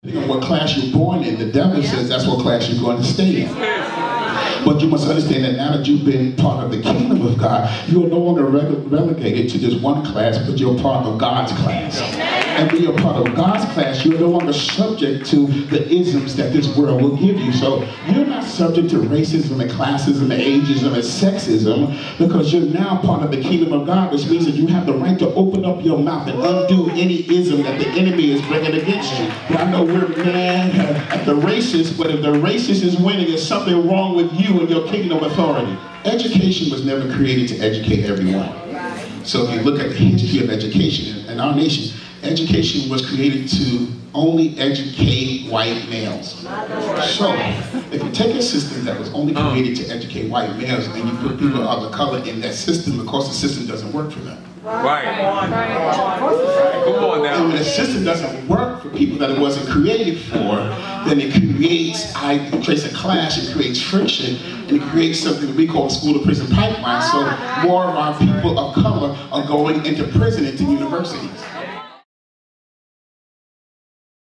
Depending on what class you're born in, the devil says that's what class you're going to stay in. But you must understand that now that you've been part of the kingdom of God, you are no longer relegated to just one class, but you're part of God's class. And when you're part of God's class, you're no longer subject to the isms that this world will give you. So you're not subject to racism and classism and ageism and sexism, because you're now part of the kingdom of God, which means that you have the right to open up your mouth and undo any ism that the enemy is bringing against you. But I know we're mad at the racist, but if the racist is winning, there's something wrong with you and your kingdom authority. Education was never created to educate everyone. So if you look at the history of education in our nation, education was created to only educate white males. So, if you take a system that was only created to educate white males and you put people of color in that system, of course the system doesn't work for them. Right. Come on now. And when the system doesn't work for people that it wasn't created for, then it creates a clash, it creates friction, and it creates something that we call school to prison pipeline. So more of our people of color are going into prison, into universities.